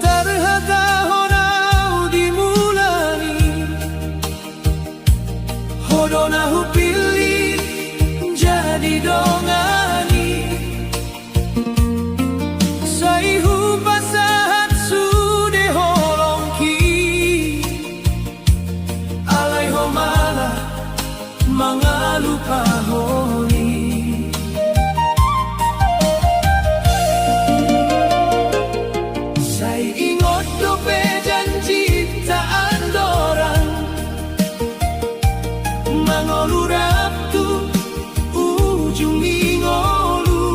Terhata honau dimulai, hodona hupili jadi dongani. Saihu basahat sude holongki, alai homala mangalupa honi. Sai ingot dope janji taan dorang, mangolurap tu ujung ingolu.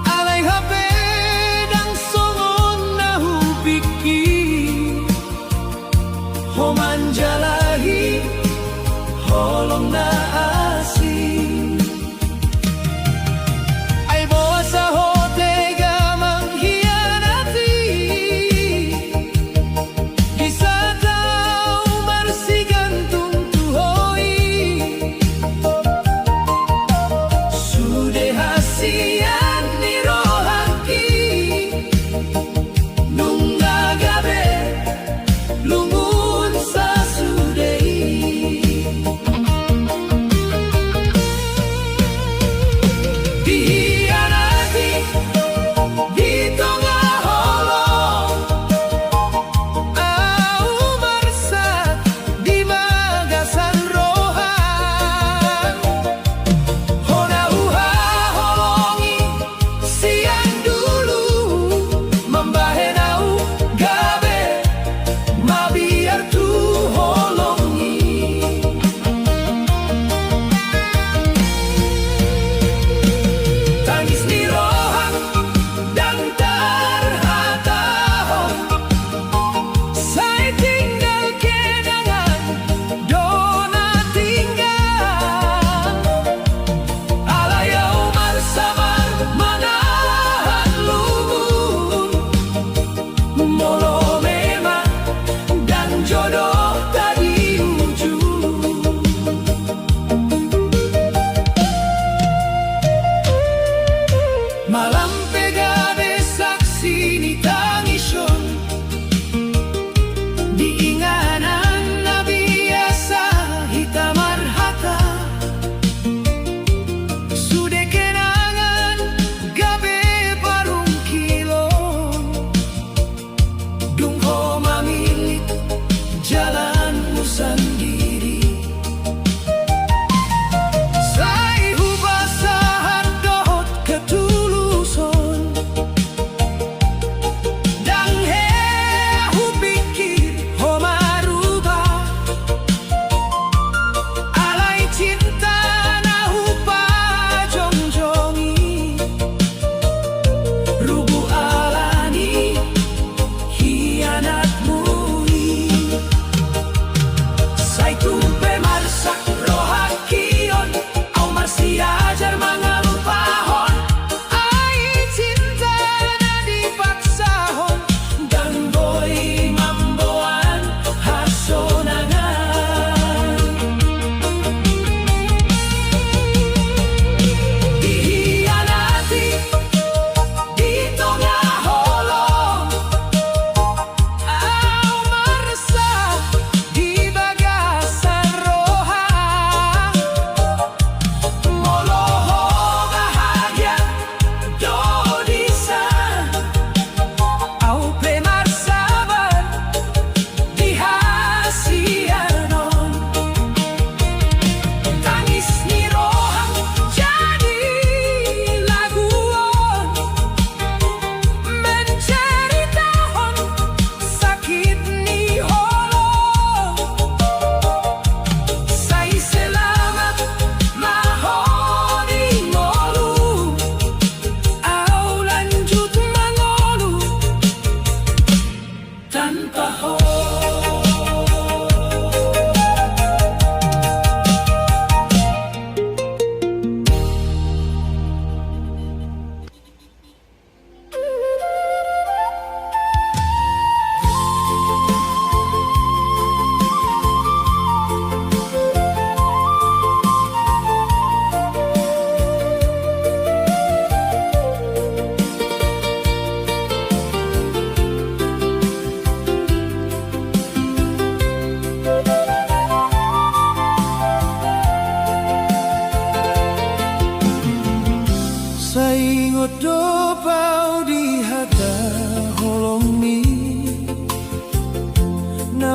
Alai hape dang songon nahu piki, homan jalahi holong na asing. Ay bawa sa hotega mengkhianati, bisa tahu marsi gantung tuhoi. Sude hasian ni rohaki, nungga gabe lungun sa sudei. Dihianati di tengah holong, au marsat di magasan rohan. Hona uha holongi siang dulu, membahenau gabe mabiar tu holongi. Tangis ni rohan dan terhatahon, saya tinggal kenangan dona tinggal. Alayau marsamar manahan lumun, molo memang dan jodoh tadi ujung. Malam pegade saksi ni tangison, diinganan na biasa hitamar hata. Sude kenangan gabe parung kilo, dungho mamilit jalanmu sendiri. Sai hubasahan dohot ketuluson,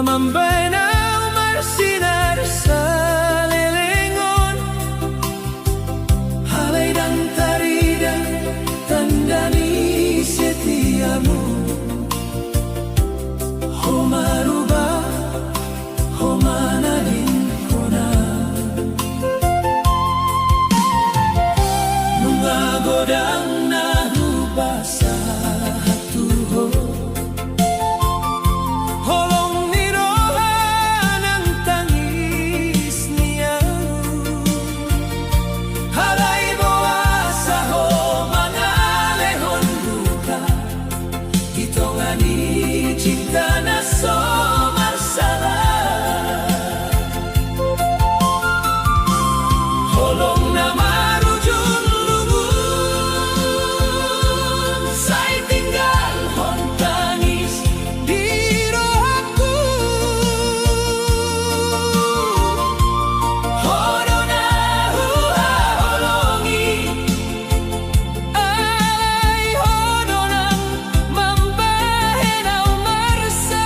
Mamambenaw marsinar sa lelengon, halay ng tarida, tanda ni setiamu. Homaruba, homananin ko na. Mga godang naruba sa hatuho, holong nirohan ang tangis niya. Halay boa sa mga lehon luka, ito nga ni cinta na somarsala. Holong na marujun lubun, say tinggal hon tangis biro aku. Hono na hua holongi, ay hono nang mambahenaw marsa.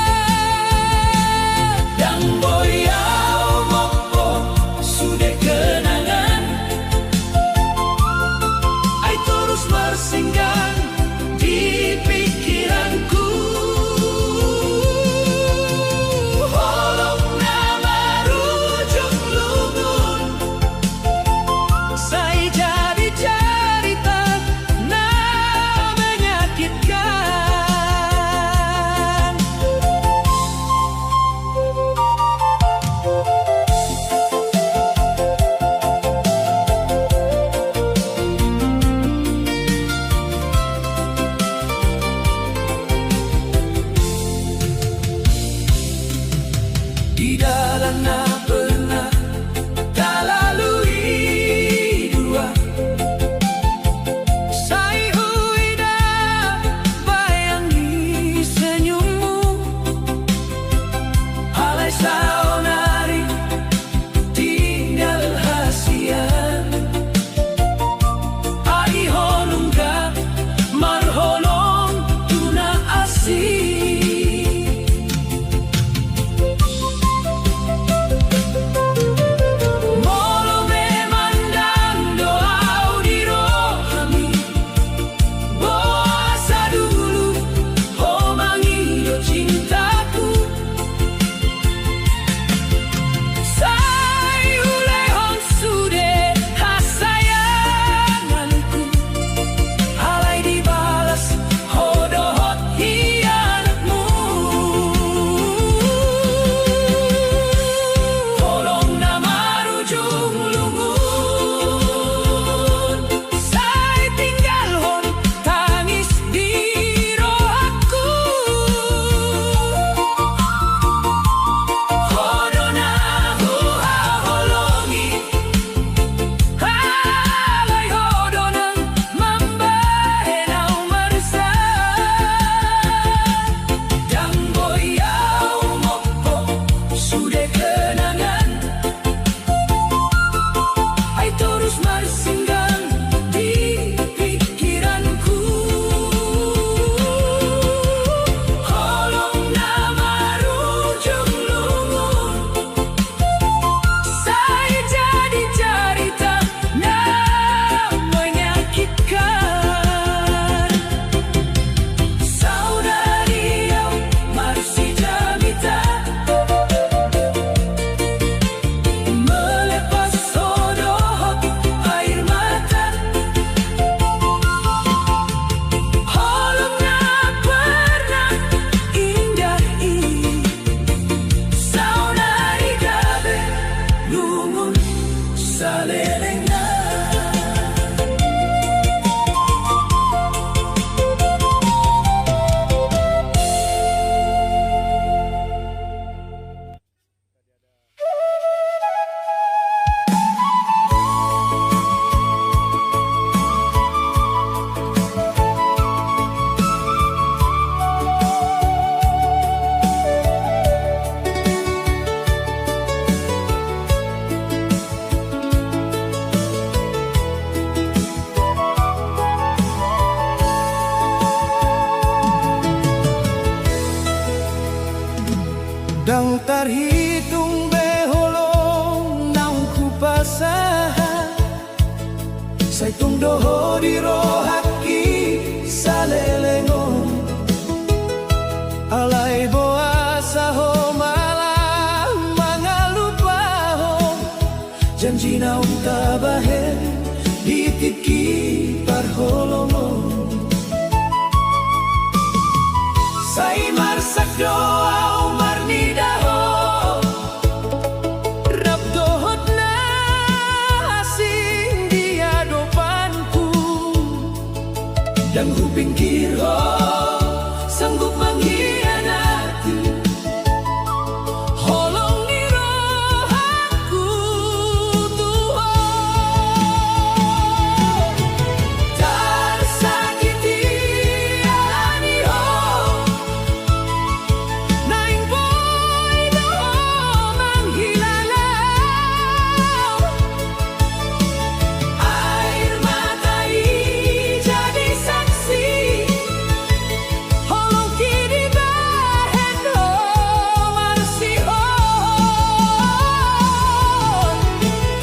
Dang terhitung beholong naung kupasaha Say tung doho di rohaki salelengon Alay boa sa ho malah mangalupahong Janji naung tabahen ditiki parholongon Say marsak doa umar nidaho Rab dohot na asing dia dopanku Dan huping kiro sanggup mengkhianati Holong ni rohaku Tuhan Tersakiti alani ho Naing boy doho menghilalau Air matai jadi saksi Holong kini bahen ho marsihon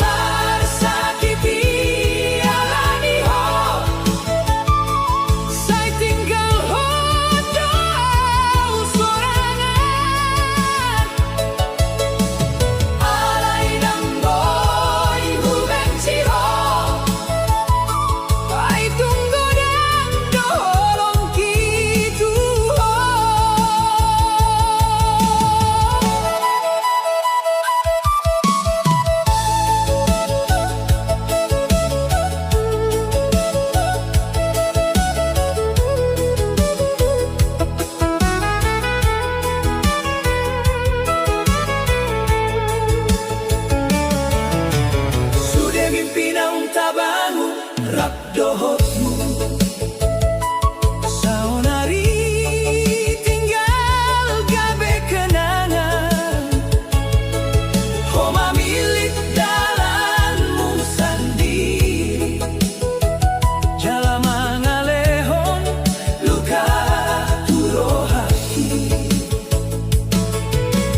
Tersakiti alani ho Say tinggal ho jauh sorangan Alay nang boy hubenci ho Ay tunggu dan doholong kitu ho Sudah mimpi naung tabangu rak dohotmu Saonari tinggal gabe kenangan Homa milik dalanmu sendiri Jala mangalehon luka turohaki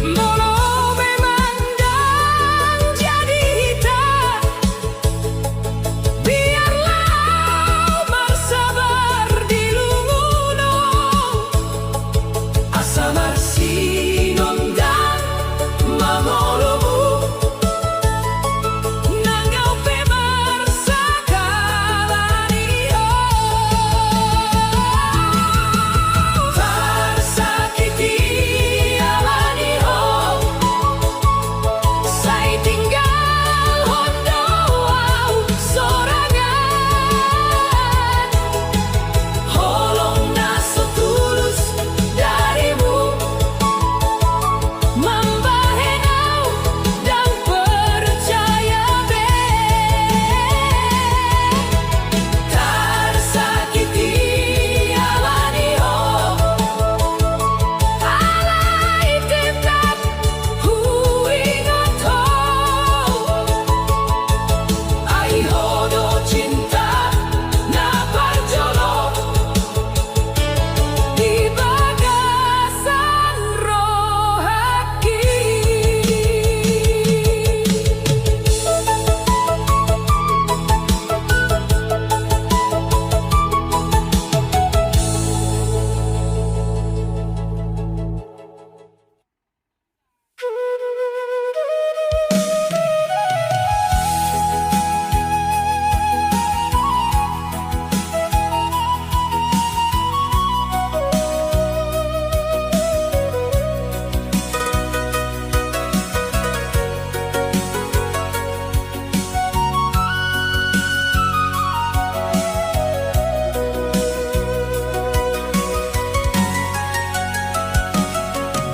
Molo memang dan jadi hitam Biarlah bersabar di lunguno Asa marsinon dan mamolomu Nanggau pebar sakalani ho Tersakiti alani ho Say tinggal hondo au sorangan Holong naso tulus darimu Membahenau dan percaya be Tersakiti alani ho Alay tetap huingat ho Ai hodo cinta na parjolo Di bagasan rohaki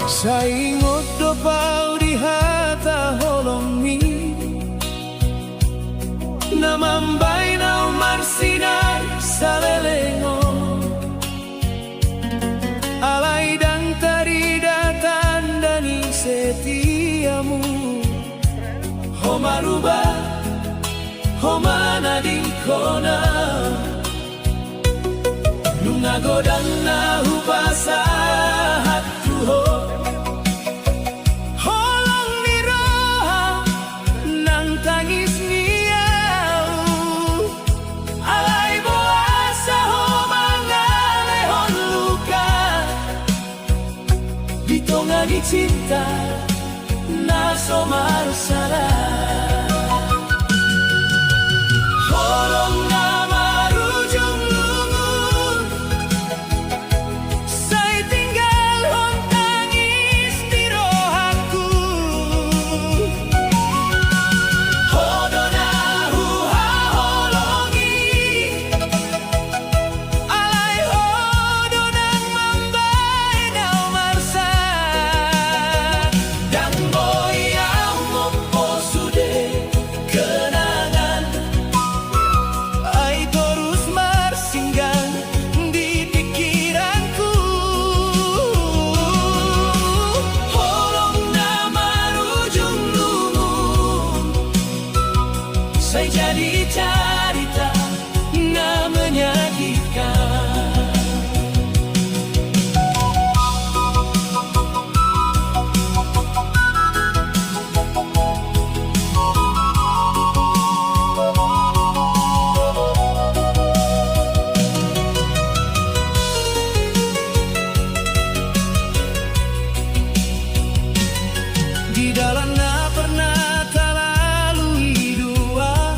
Saingot do pau di hata holong mi Namambay na umarsinar sa lelengon Alay dang taridatan dani setiamu Homaruba Homana di kona Lungagodang na hupasa hatuho jadi cinta naso masalah. Holong nama rujung lungun, saya tinggal hon tangis di rohaku. Hodona huha holongi, alai hodonang mambai nau marsa. Dan boyang mopo sude kenangan, ai terus marsinggang di pikiranku. Holong nama rujung lungun, saya jadi cerita na menyakitkan. Di dalamnya pernah terlalui dua,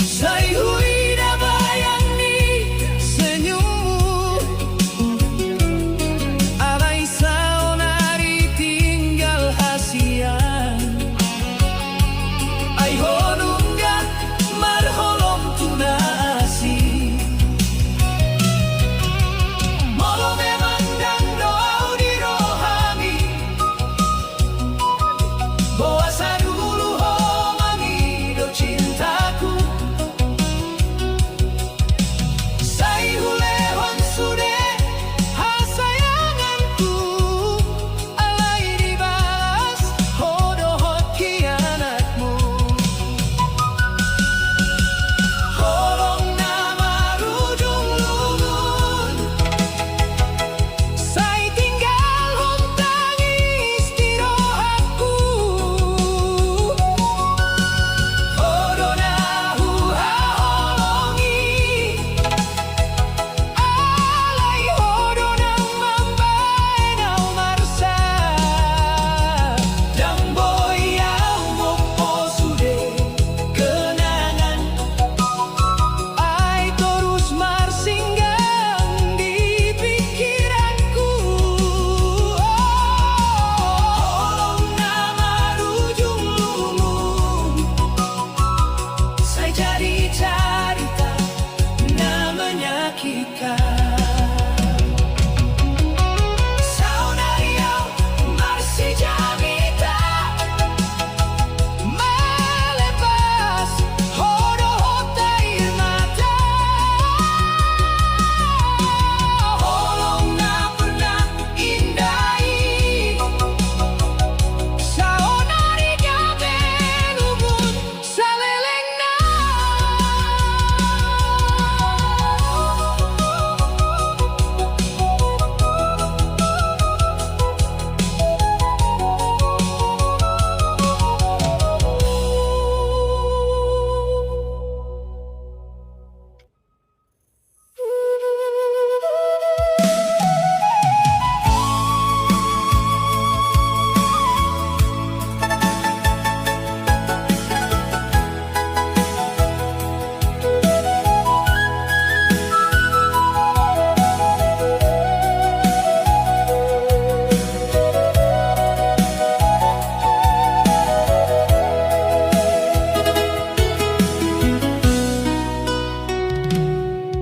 saya hui dah bayang ni senyummu. Alai saunari tinggal hasian, ai honunggan marholom tunasi. Molo memang dan doa di rohani, boasa dulu homangi do cintaku. Sai hulehon sude hasayanganku, alai dibalas hodohot kianatmu. Holong nama rujung lungun, saya tinggal hon tangis di rohaku. Hodona huha holongi, alai hodonang mambai nau marsa. Dan boyang mopo sude kenangan, ai terus marsinggang di pikiranku. Holong nama rujung lungun, saya jadi cerita na menyakitkan. Saunariau masih jamita melepas hodohot air mata. Holong na pernah indai, saunari gabe lumun salelengna.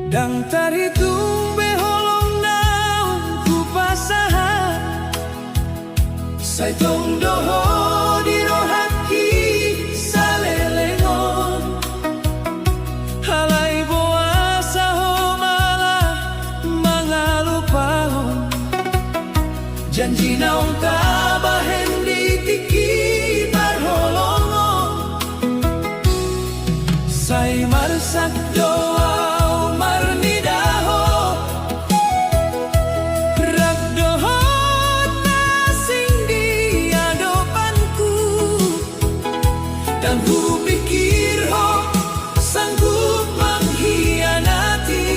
Dang terhitung beholong naung ku pasahan, saya tong doho di rohaki salelengon. Halai boasa ho malah mangalupahon, janji naung kabahen di tiki barholongon. Saya marsak doa marnidaho, ragdohot nasing di adopanku. Dan ku pikir ho sanggup mengkhianati.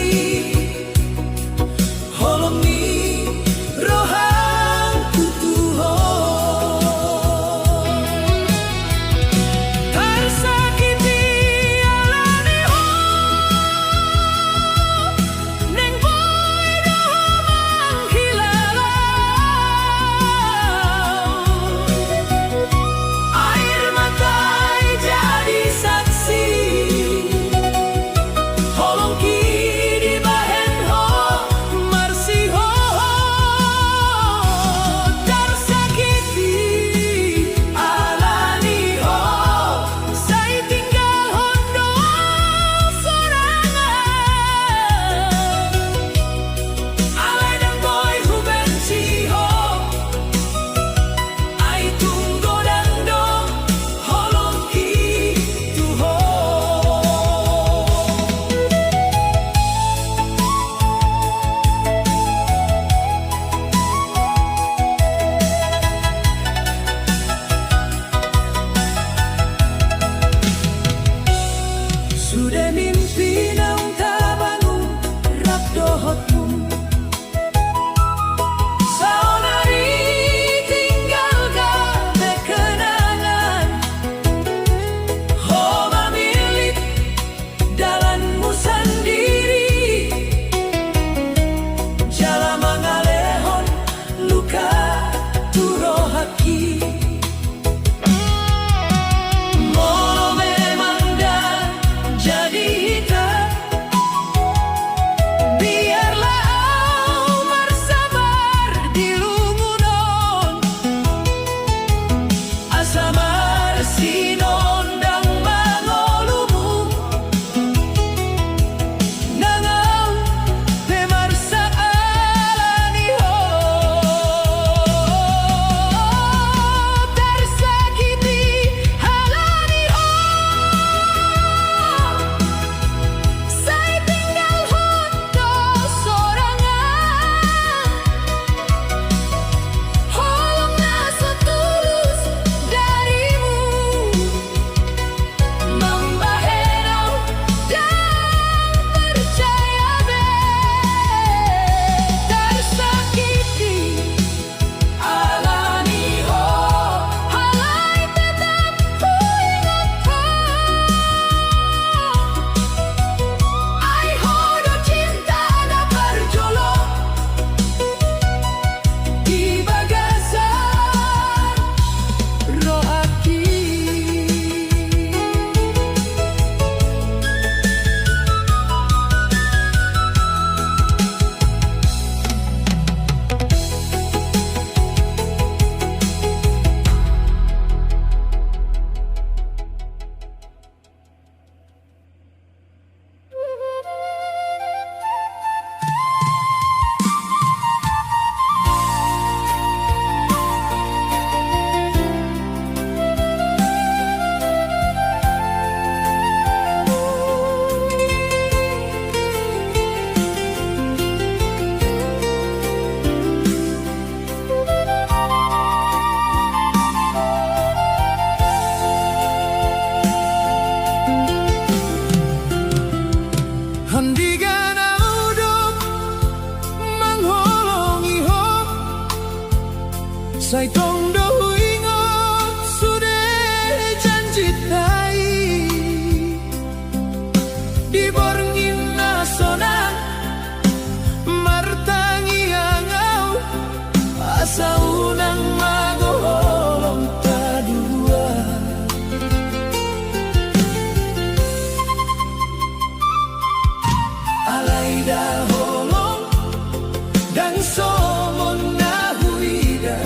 Holong ni rohani Sai tong do ingot sudah janji tai di borngin nasional martangi angau asa unang magolong tadua alai daholo dan somon nahuida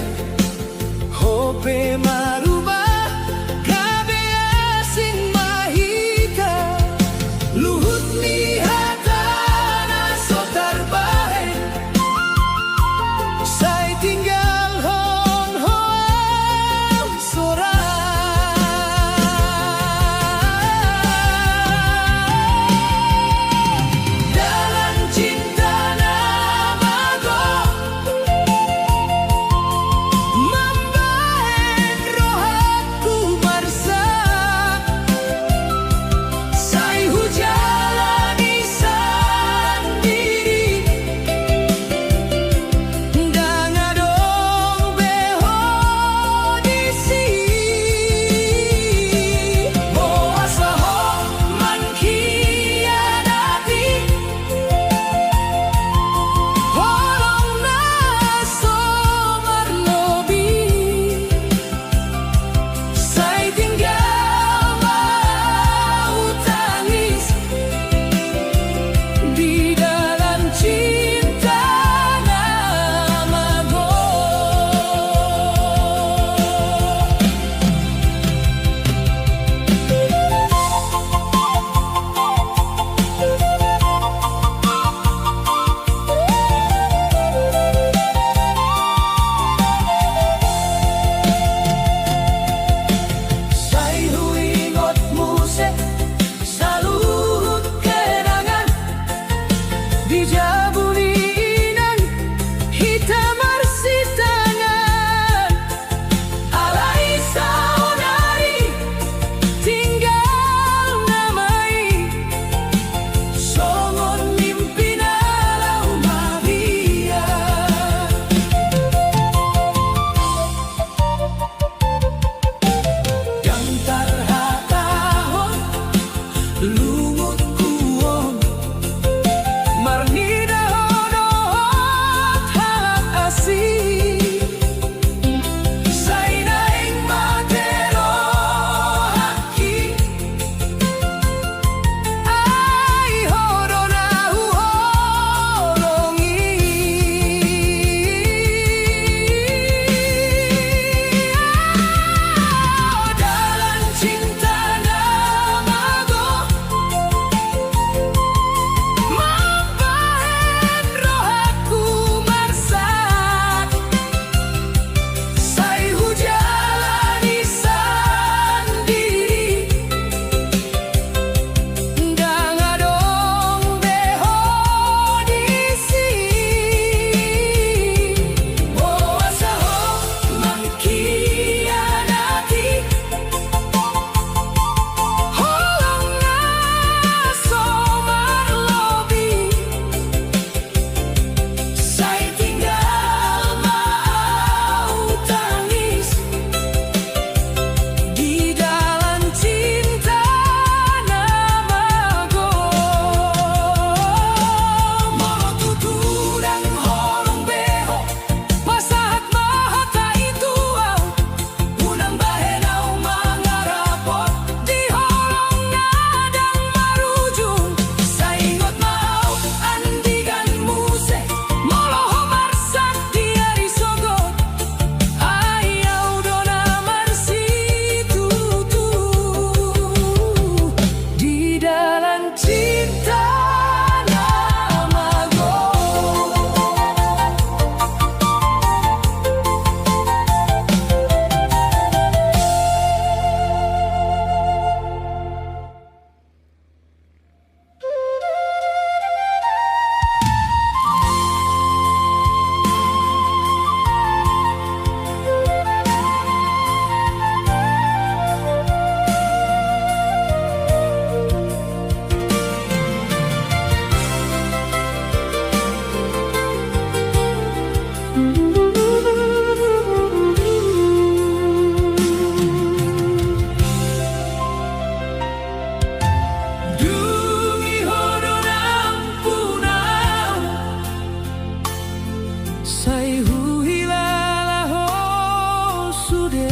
Sai huilala ho sude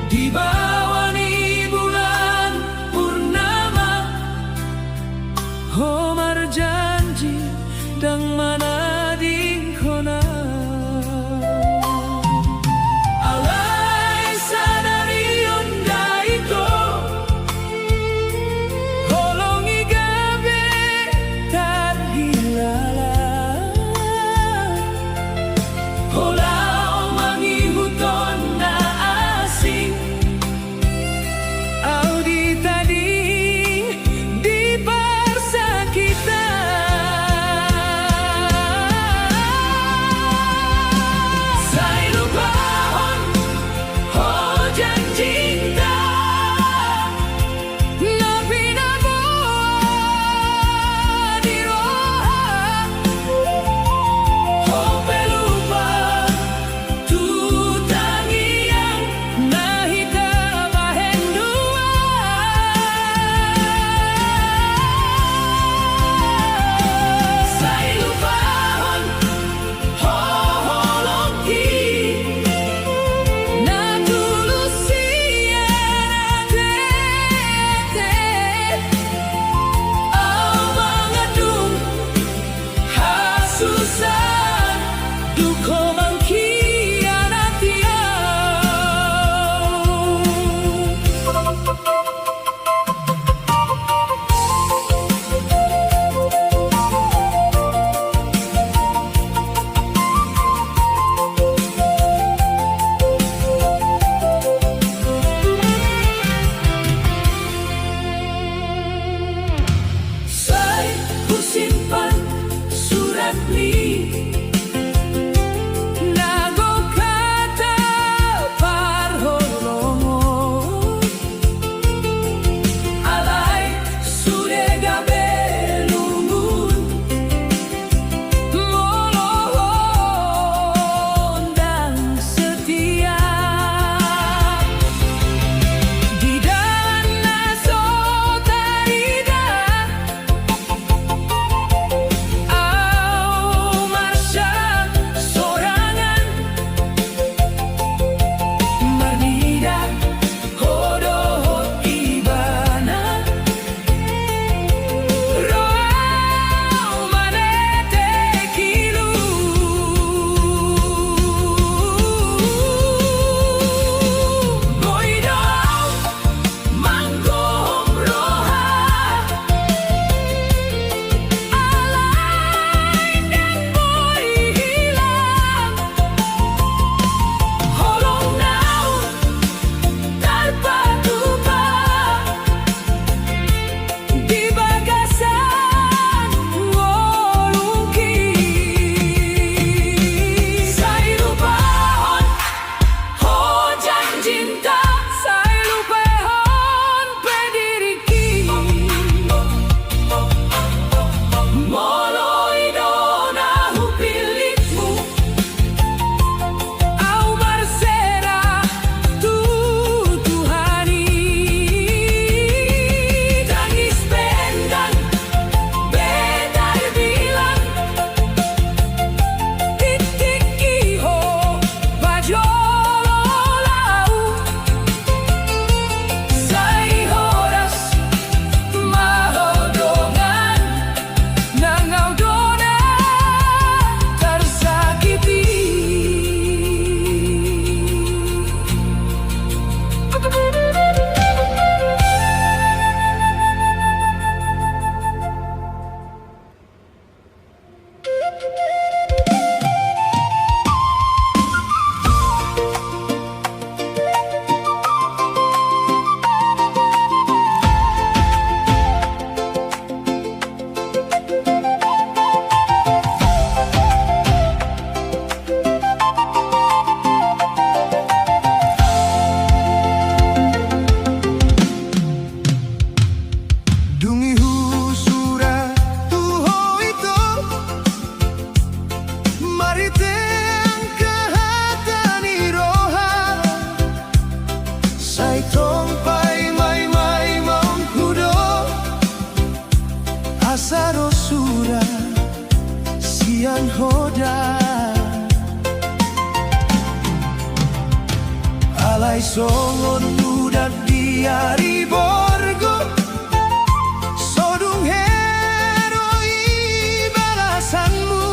di bawah ni bulan purnama Homar janji dang mana di kona Alai sadari undai ko Holongi gabe tar hilala Holau mangihuton na asing Audi tadi di parsa kita Sai lupahon ho janjita Na pinabuo di roha Ho pelupa tu tangiang nahita mahendua Sai lupahon ho holongki Na tulusia na tete Au mangadung hasusan Duko Sai kusimpan surat ni Nago kata parholongo Alai sude gabe lungun Molohon dan setia Di dalam naso tarida Au marsha yang hoda alai songon nudat diari borgo sodung heroi balasanmu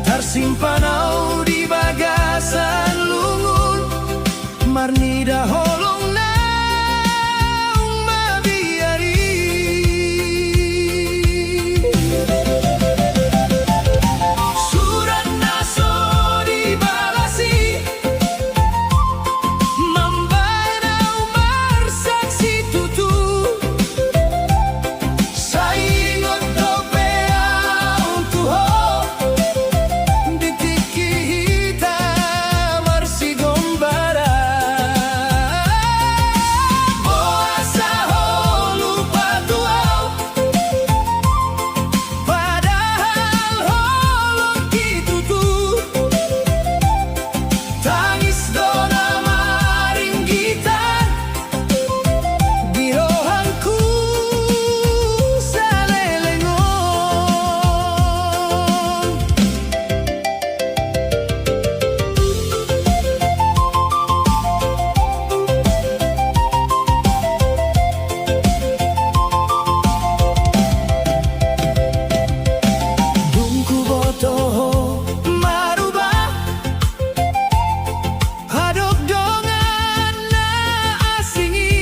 tersimpan au di bagasan lungun marnida holong naung mabiari surat naso dibalasi mambaina umar saksi tutu saingot dopea untuho ditiki hita marsi gombara boasa holu patuau padahal holong kitutu tangis dona maring gitar birohanku salelengon dungku botoho marubah hadok dongan na asingi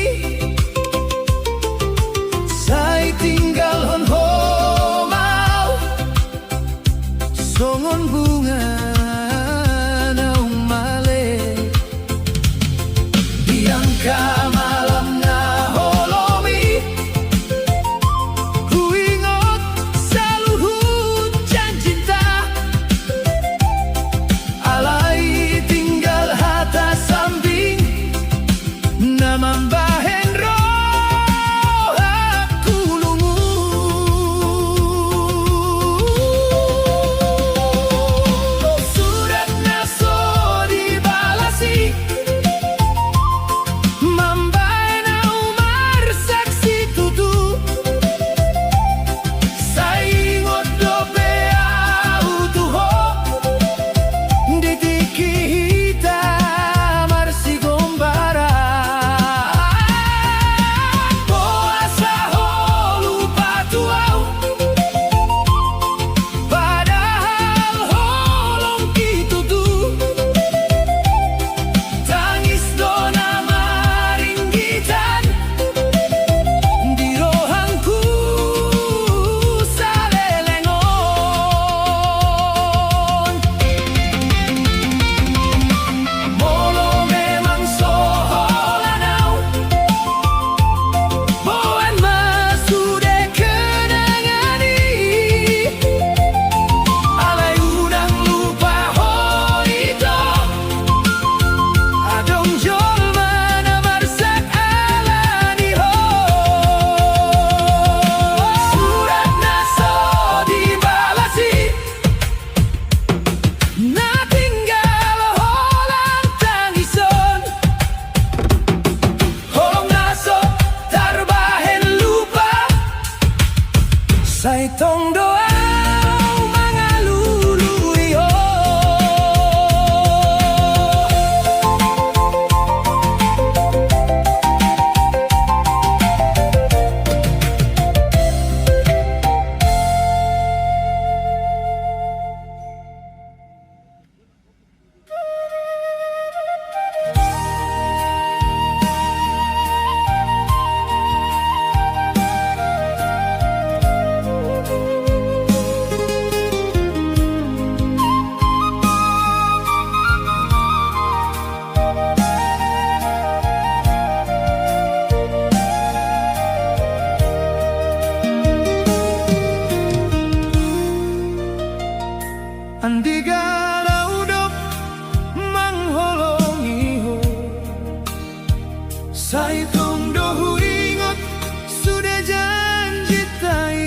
sai tinggal hon ho mau songon bunga naung male diangka malam na holomi huingot saluhut janji cinta alai tinggal hata samping namambahen roh aku lungu surat naso dibalasi mambaena umar saksi tutu saingot dopea utuho ditiki hita marsi gombara boasa holu patuau padahal holong kitutu tangis dona maring gitan dirohanku salelengon molo memang soholanau boan masude kenangani alai udang lupa hoito adong jolma na marsak alani ho surat naso dibalasi na tinggal holang tangison holong naso tarbahen lupa sai tong doa mangalului ho andigala udop mangholongi ho sai tong dohu ingot sudah janji tai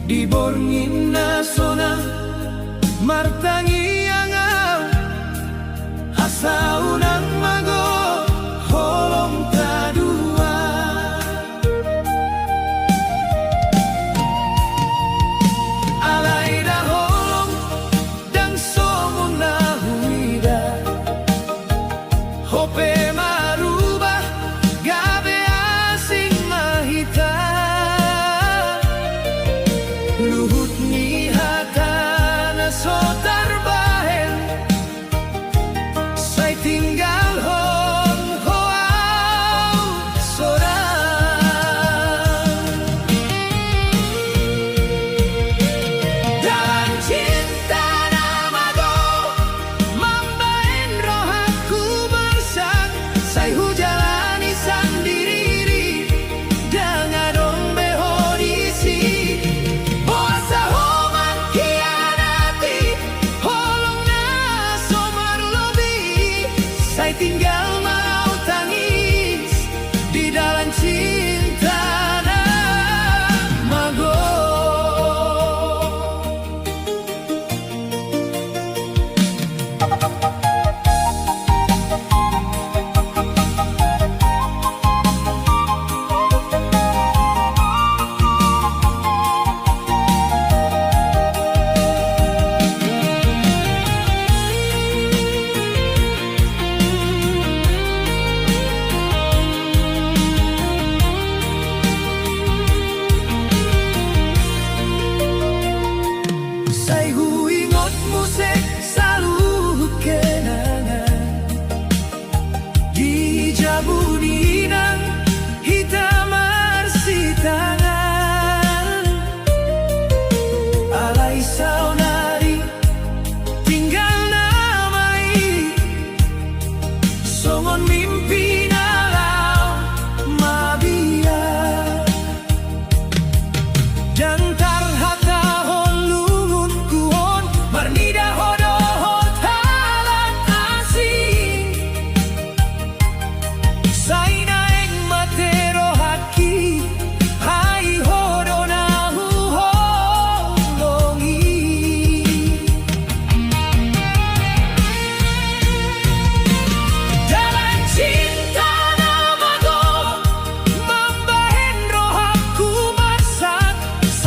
di borngin nasona martangi angau asaunang mago holong tadua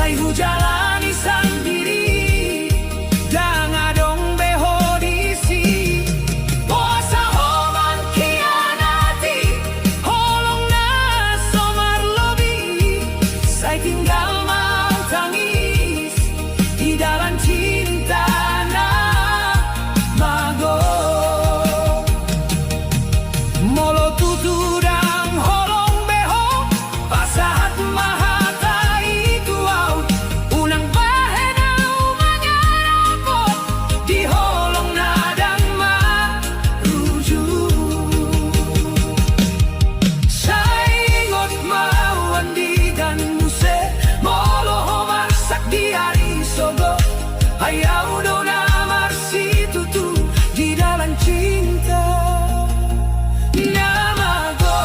Saihu jalani sendiri dengan dong beho diisi. Puasa homan kianati, holong na somar lobi. Saya tinggal mau tangis di dalam cinta na mago. Molo tutu dang holong beho, pasahat mahatai tuau. Unang bahenau mangarapot, di holong nadang maruju. Saingot mauan di dan muse, molo homar sak di hari sogo. Ayaw do na marsi tutu di dalam cinta namago.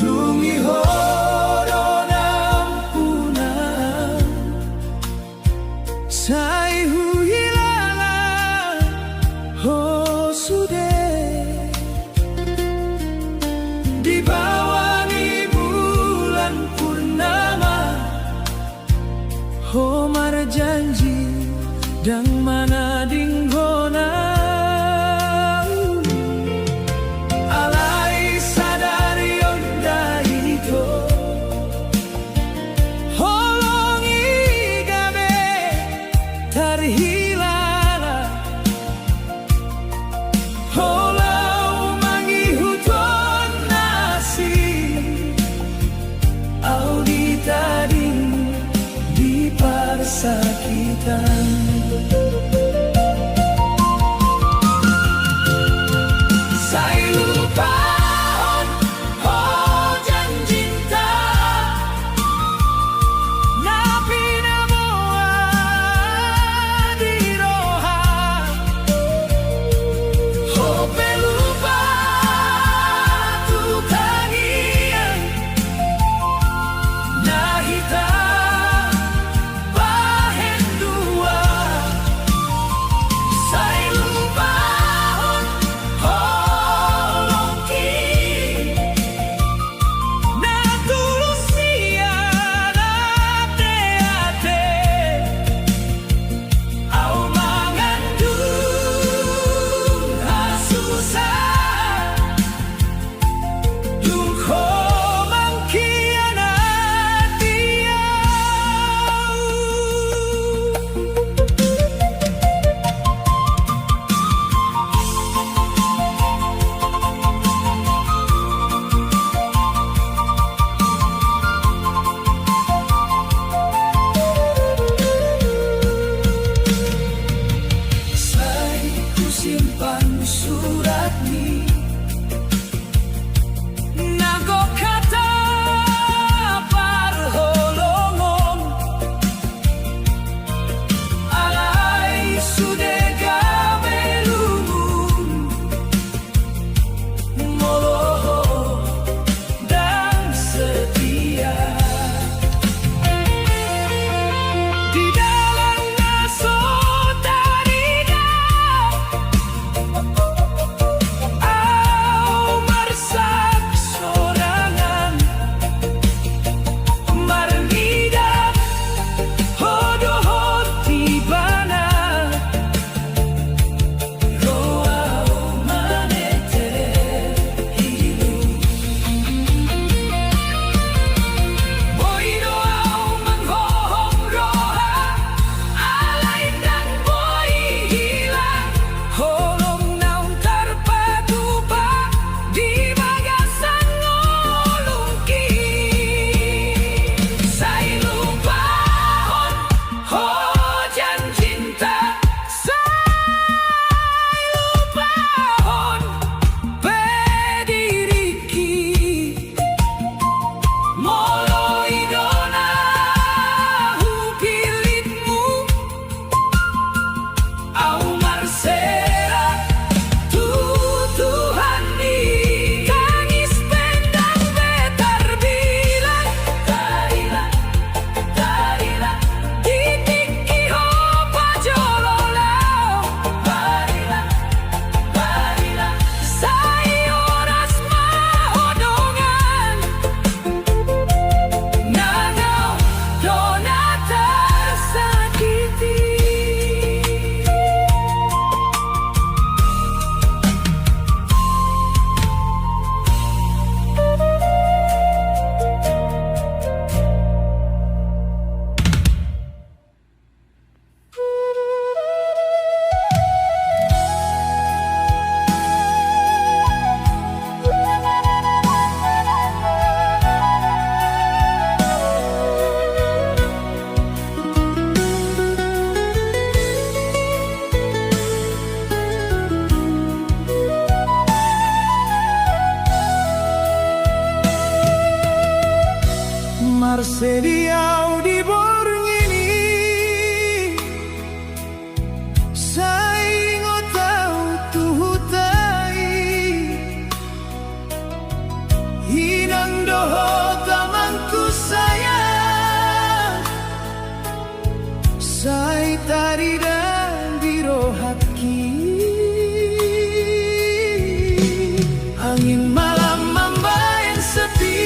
Dungi horo nampunan, saihu hilangan ho sude. Di bawah ni bulan purnama, homar janji dang mana dinggona. Alai sadari onda hito, holongi gabe terhilala. Holau mangihuton nasi, audi tading di persakitan. Saya lupa oh janji cinta, napi namoa di roha. Hope lupa tu tangian, nahita bahen dua. Saya lupa holongki, na tulusia na te-ate. Au mangandung asusah, dung ko mangkianati au. Saya ku simpan surat ni, nago kata parholongon. Alai sude gabe lumun, molo dan setia. Di dalam naso tarida, au marsak sorangan. Sediau di borng ini Saingo tahu tuhutai Hinang doho tamanku sayang Sai tari dan biro haki Angin malam membayang sepi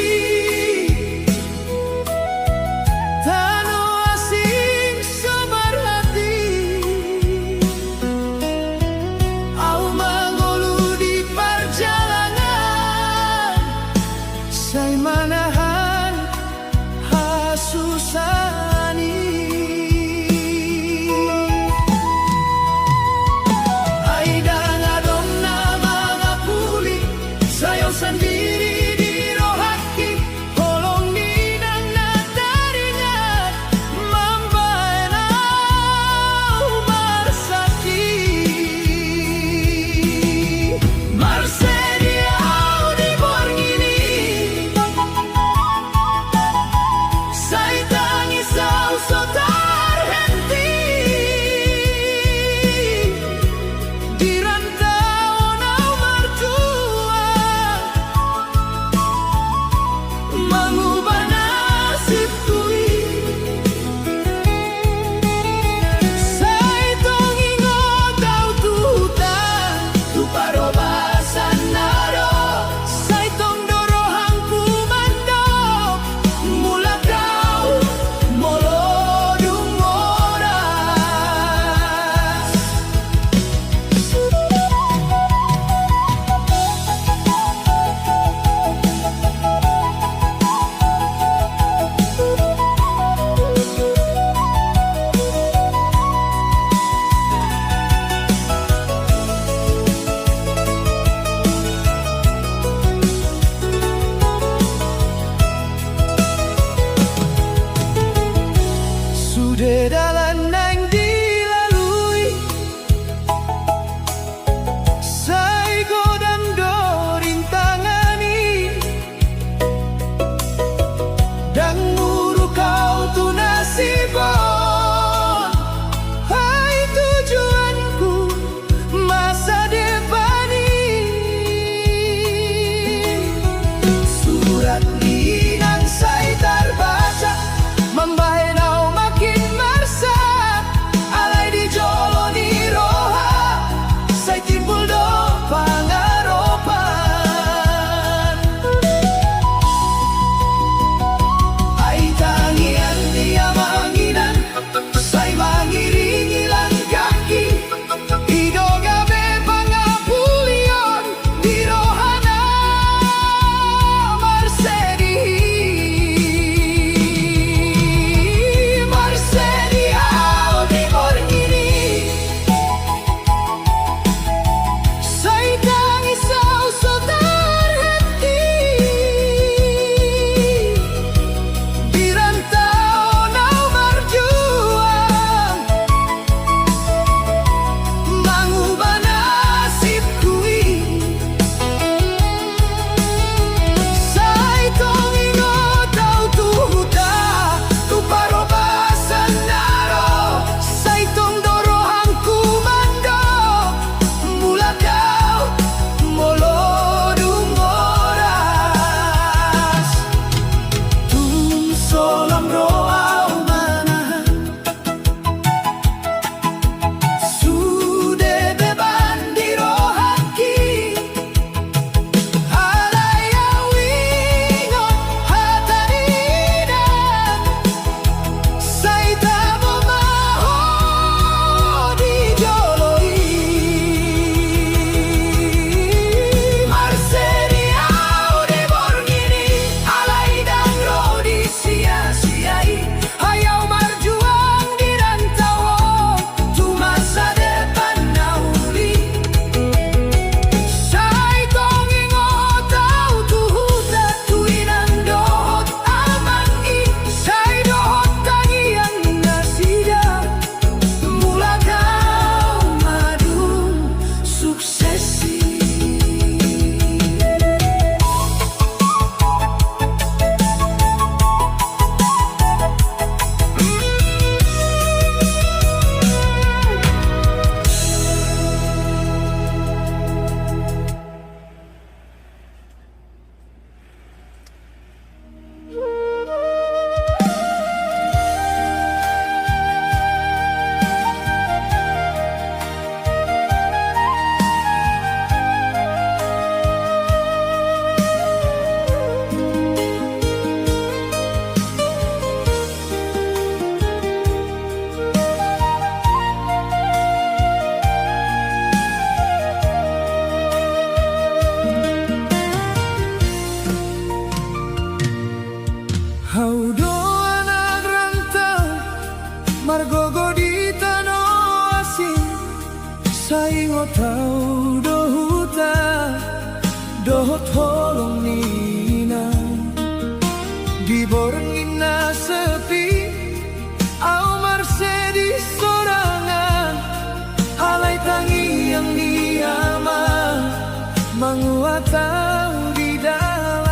tahu di dalam.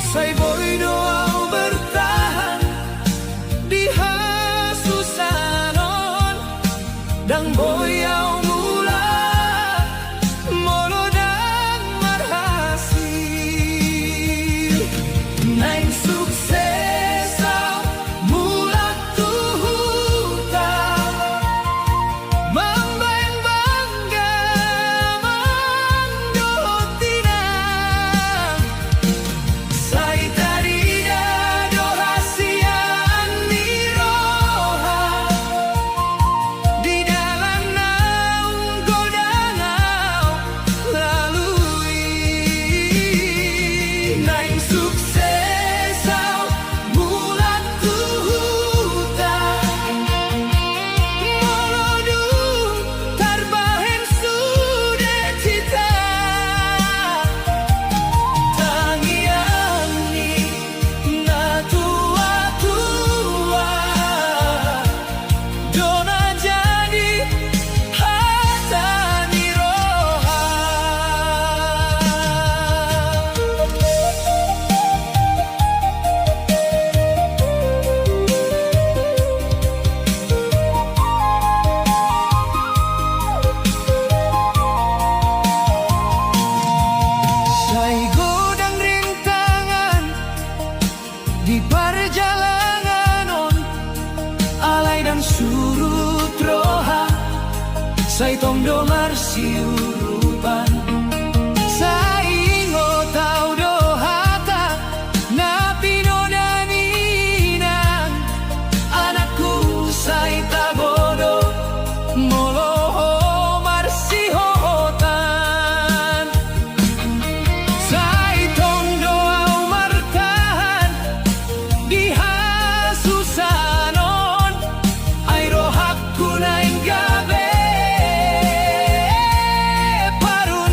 Say boy doa bertahan di hasusanon dan boy au mula molo dan marhasil naing sukses au mula tuhuta mambayang bangga mandotina say tarida dohasian niroha di dalam naung godangau lalui naing sukses au bulan tuhuta molodu tarbahen sude cita tangiani na tua-tua dona jadi hata niroha. Say godang rintangan di perjalanan on alai dan surut roha say tongdo marsiurupan say ingo tau dohata na pinodaninang anakku say tagodo moloho marsihotan say tongdo au martahan di hasusanon ay rohakku naing gabe parun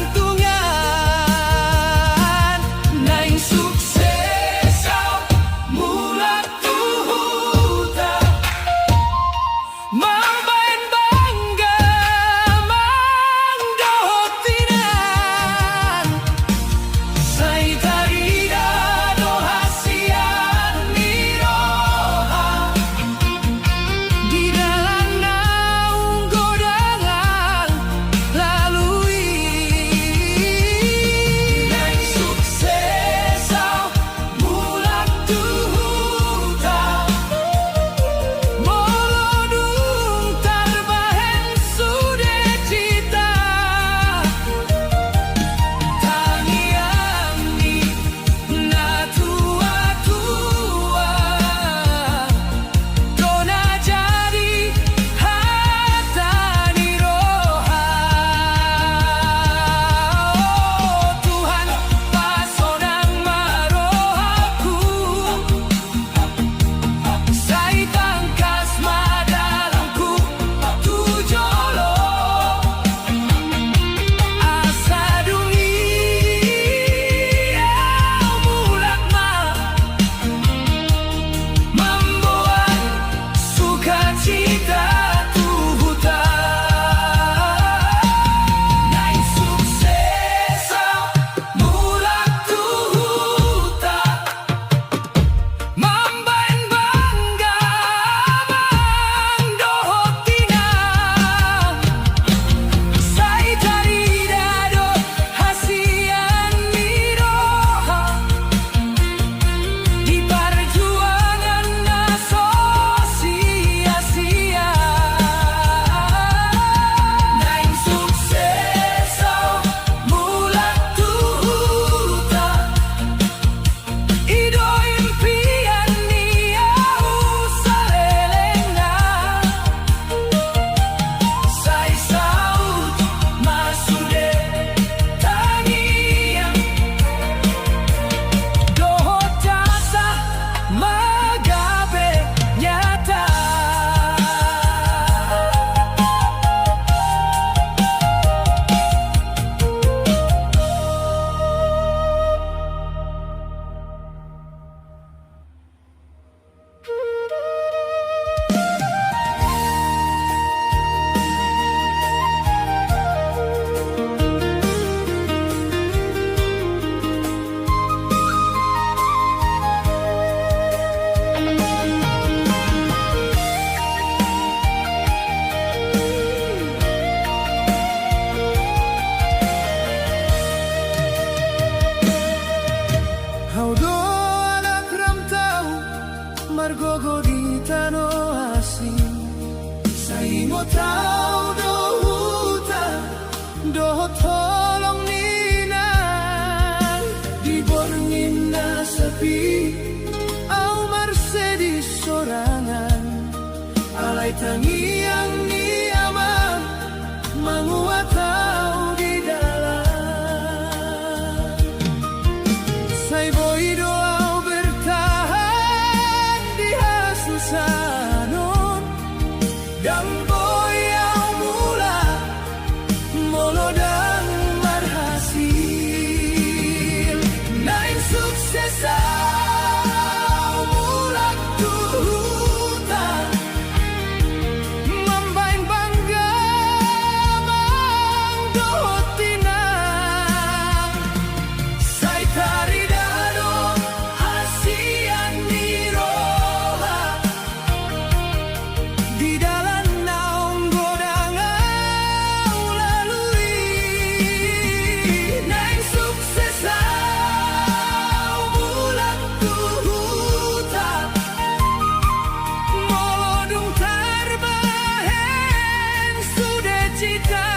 cita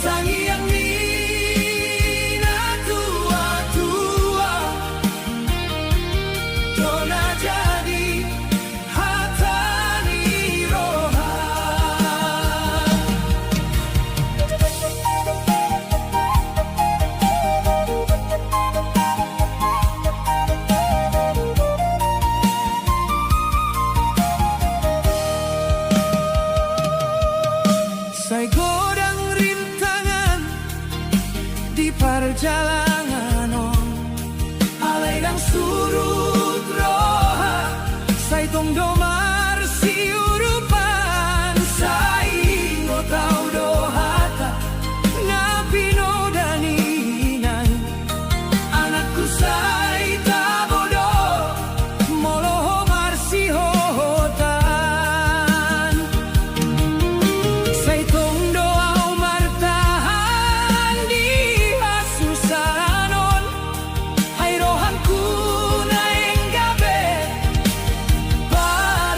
Sangiang mina tua-tua Dona jadi hatani roha Saya godang rintangan di perjalanan Alaidang surut roha Saya tongdo marsi urupan Saya ingo tau dohata Ngapino daninan Anakku saya tak bodoh Moloho marsi hohotan Saya tongdo au martahan di hasusanon Hai rohanku na enggabe Pai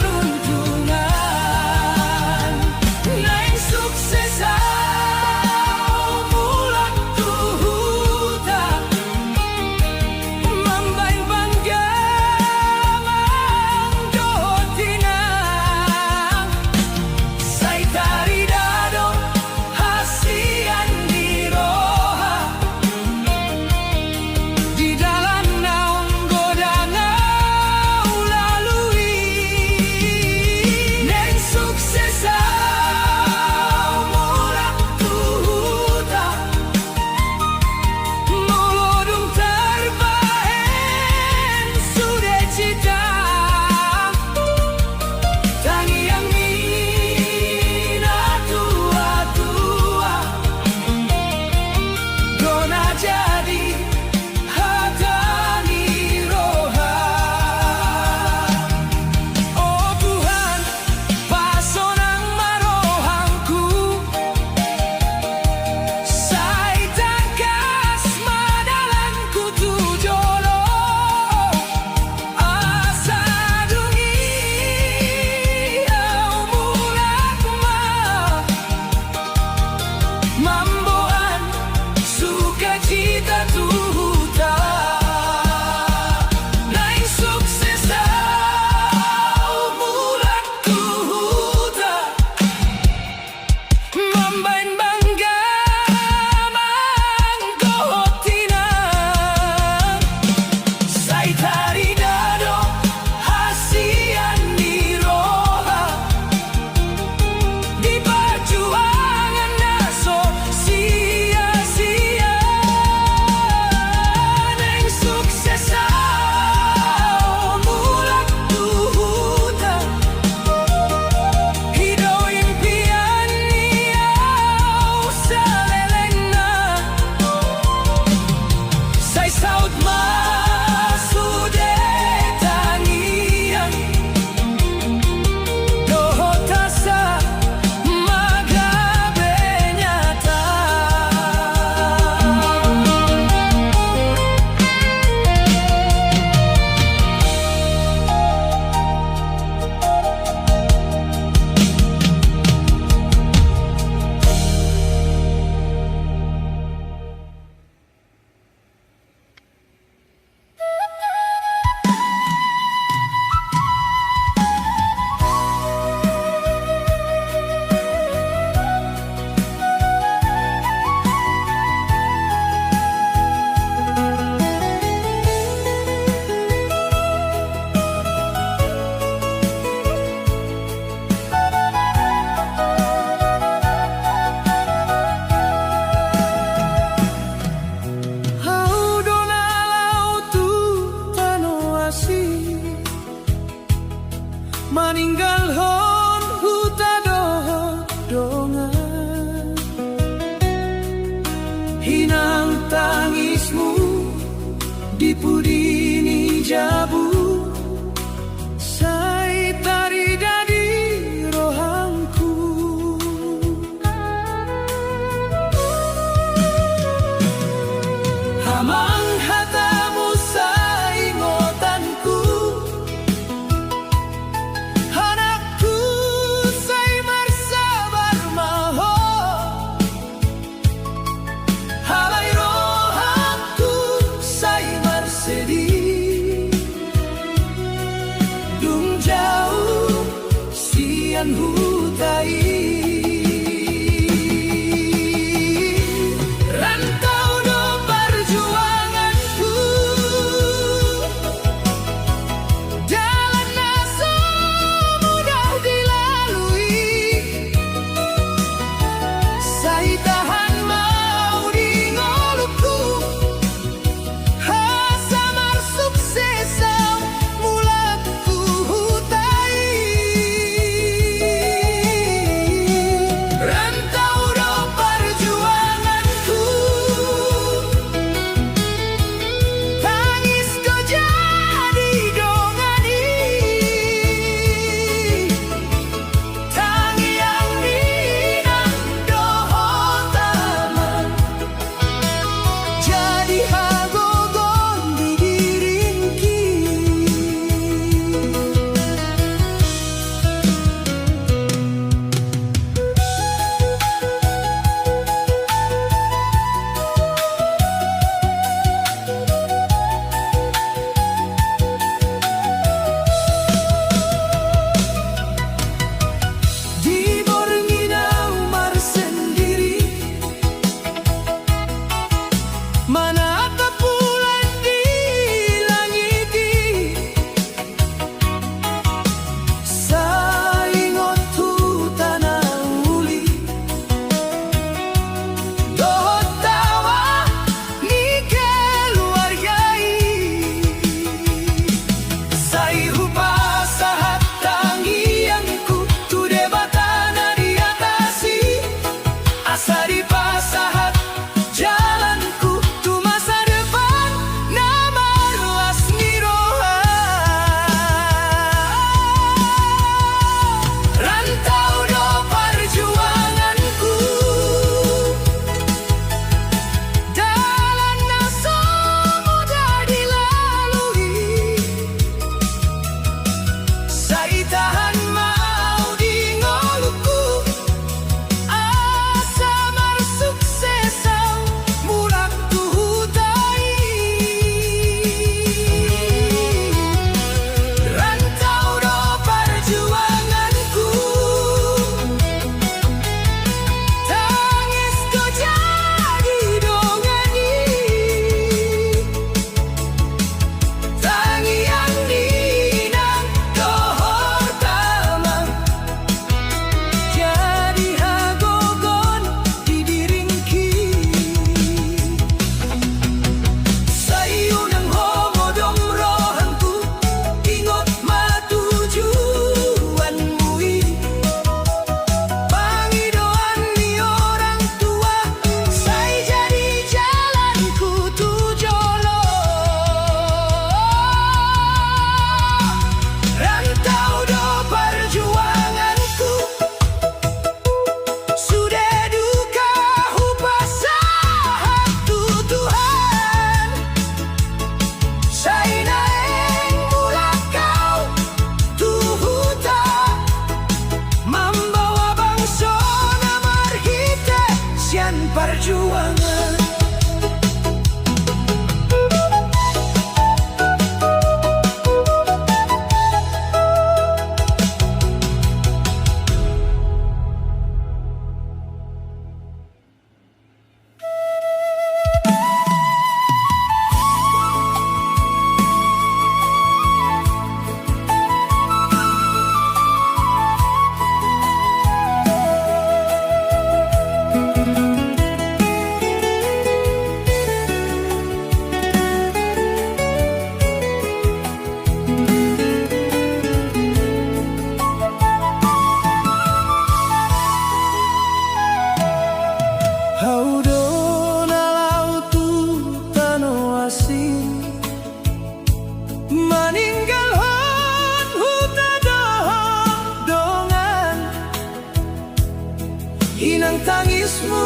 Inang tangismu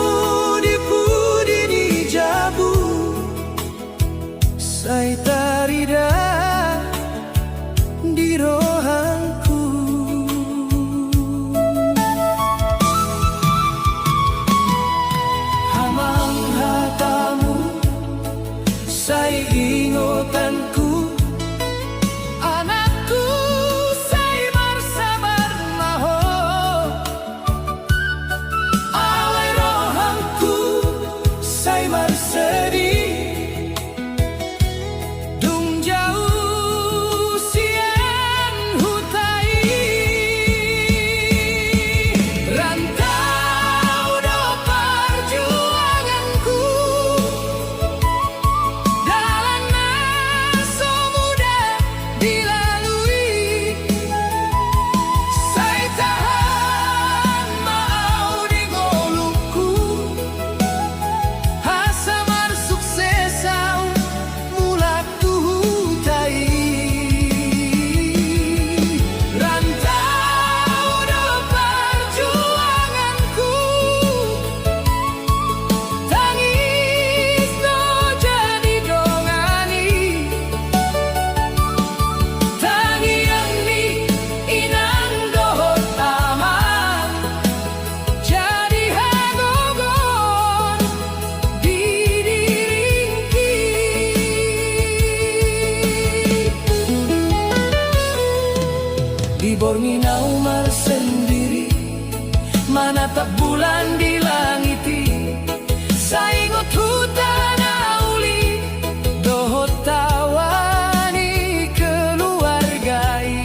di pudi di jabu, say tarida di rohanku. Hamang hatamu, say ingotanku. Anakku, say bersabar maho. Alai rohanku, say bersedih. Dung jauh siang hutai. Rantau do perjuanganku. Dalam so mudah dilalui. Say tahan mau di golukku. Hasa mar suksesau mulak tuhutai. Rantau do perjuanganku. Tangis no jadi dongani. Tangiani inang dohot aman. Jadi hagogon di diringki. Di Borneo Umar sendiri, menatap bulan di langiti. Saingot hutan auli, dohot tawani keluargai.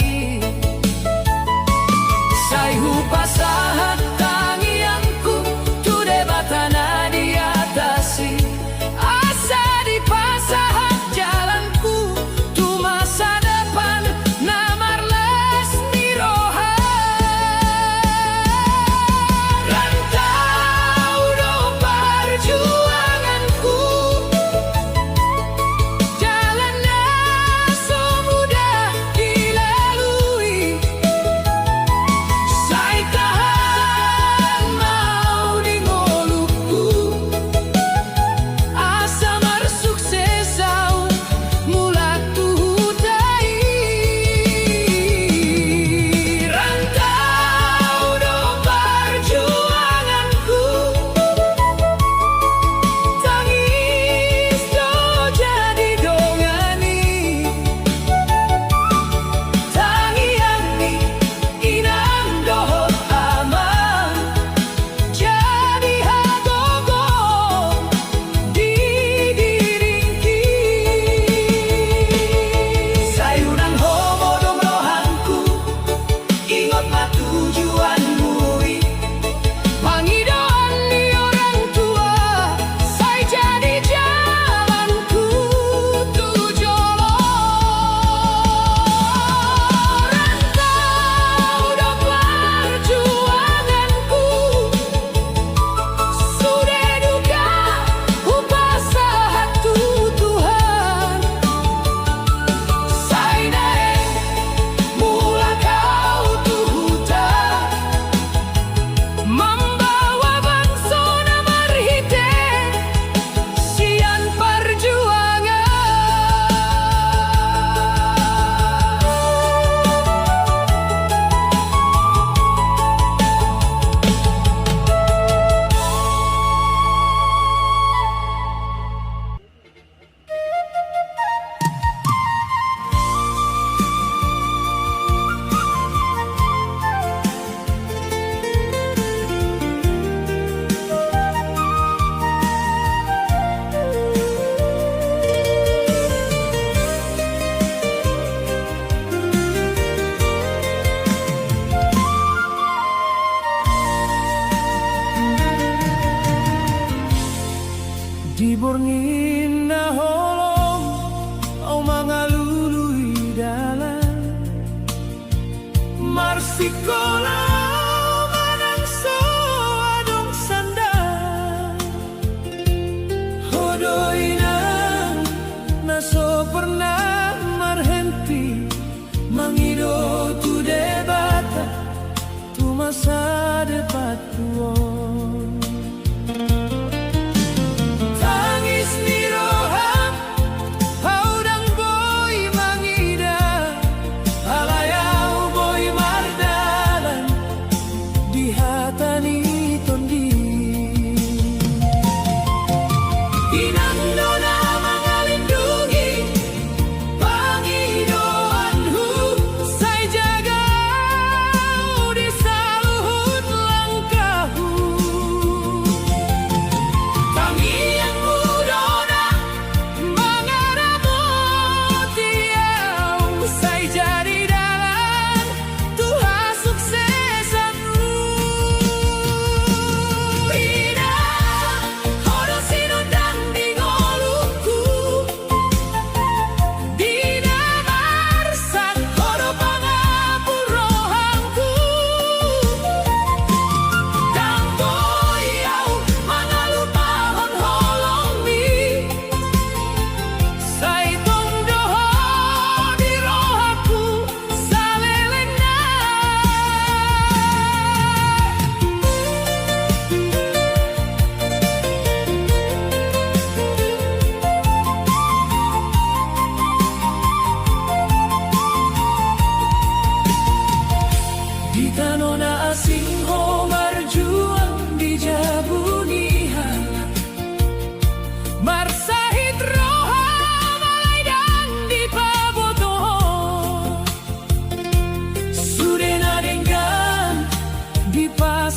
Say hupasahat tangianku, tu debatana di atasi. Asa di pasahat jalanku, tu masa depan namarles mirohan. Rantau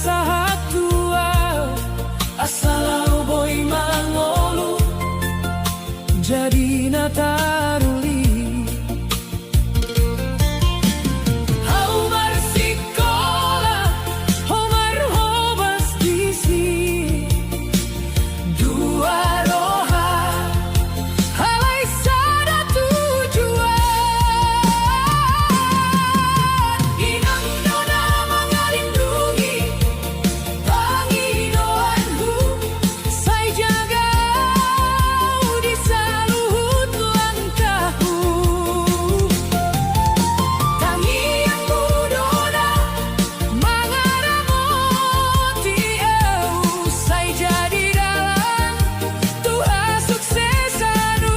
sahatua asalau boy mangolu jadi nataruli. Haumar sikola, homar hobas disi, dua roha, halai sada tujuan. Inang nona mengalindungi pangidoanku, sai jaga di saluhut langkahku. Tangi yang mudona mangaramoti eu, sai jadi dalam Tuha suksesanu.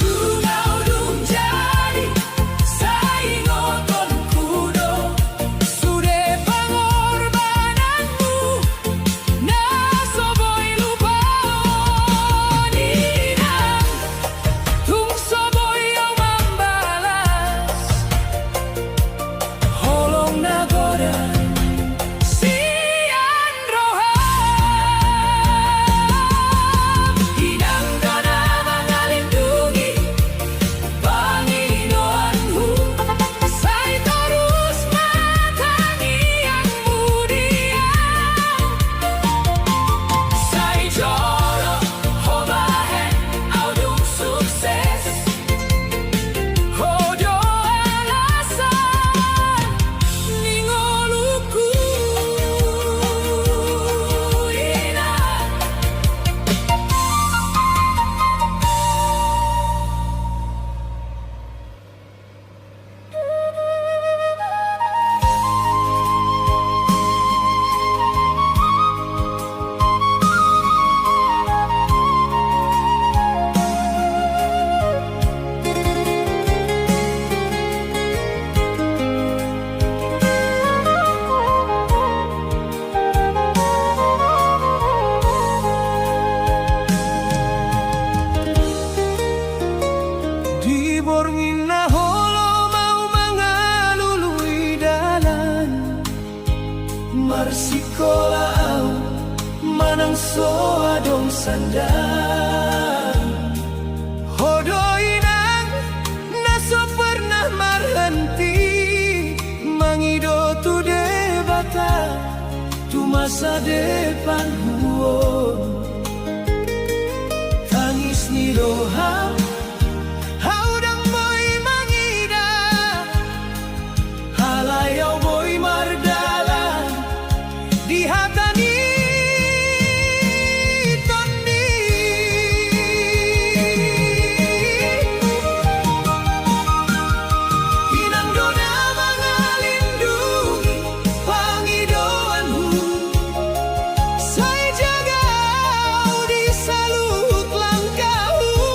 Tungau dung jadi saingoton kudo, sude pengorbananmu nasoboy lupaon. Inang tung soboy au membalas, holong nagoda sian roham. Inang dana mengalindungi pangidoanmu, sai terus matangi yang mudia, sai jolo hobahen audung sukses, hodo alasan ningoluku. Inang di borngina holo mau mengalului dalan, marsikola au manang soa dong sandang. Hodo inang naso pernah marhenti, mangido tu debata tu masa depan huo. Tangis ni roham haudang boy mangida, halayau boy mardalan di hatani tondi. Inang dona mengalindungi pangidoanmu, sai jaga di salut langkahmu.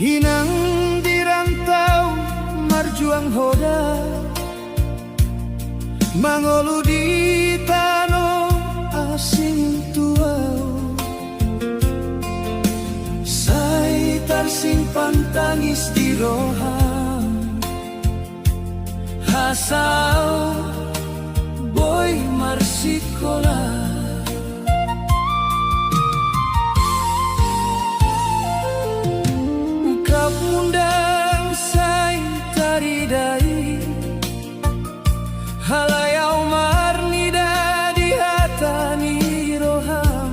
Hinang dirantau marjuang hoda, mangolu di tanah asing tua. Saya tersimpan tangis di roham, hasau boy marsikola. Undang say taridai halayau marnida di hatani roham,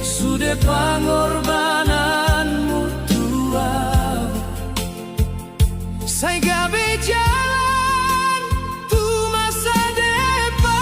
sudah pengorbananmu tua, say gabe jalan tu masa depan.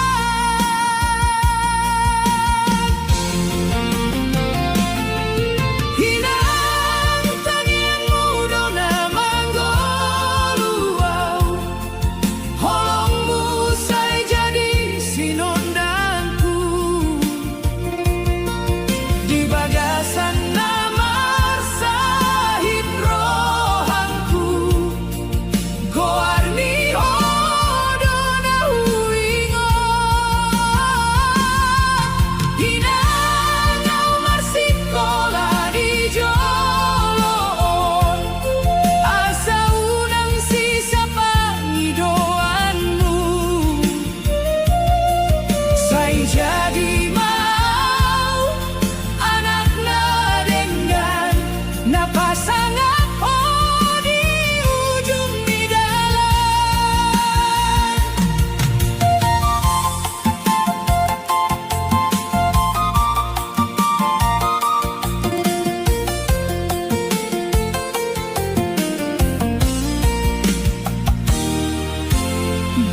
Jadi mau anakna dengan na pasangan oh di ujung di dalam.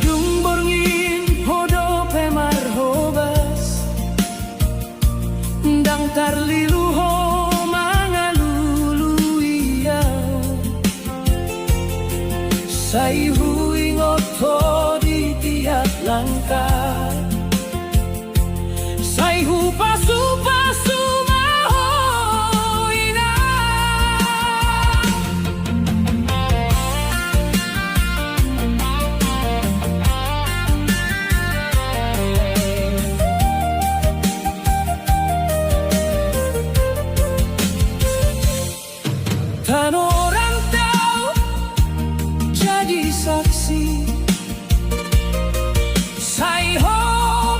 Dumborngin hodo pemar dang tarliluho mangaluluia, say huingoto di tiap langkah, say hupasu-pasu mahoina. Tan orang tahu jadi saksi, say ho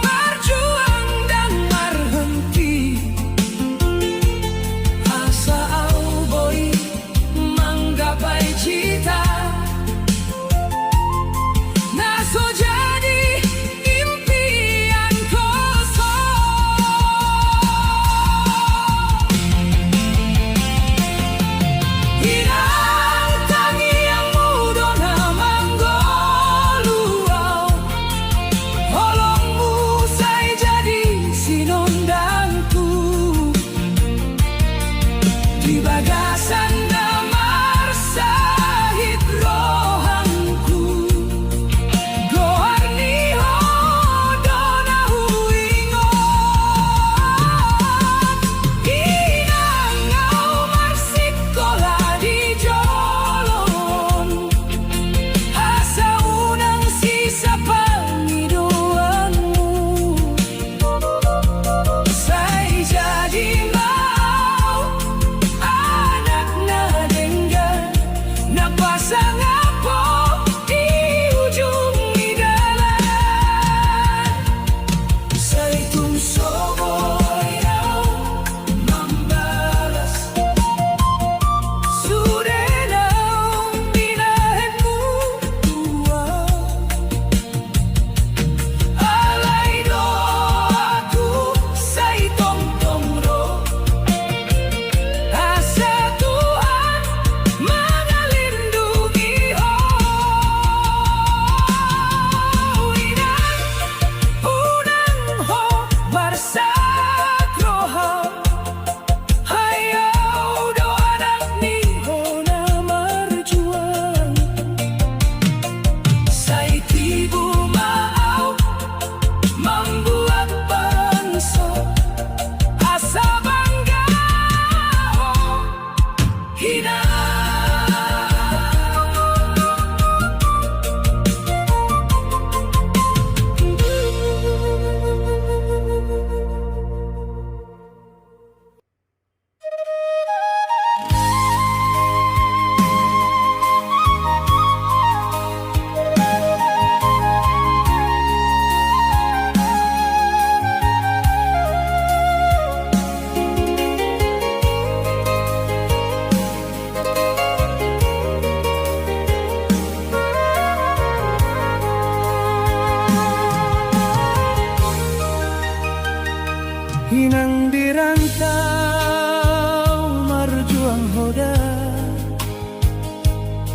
berjuang dan berhenti, asa au boy menggapai cita, naso jadi impian kosong. Hinang tangi yang muda na manggolo,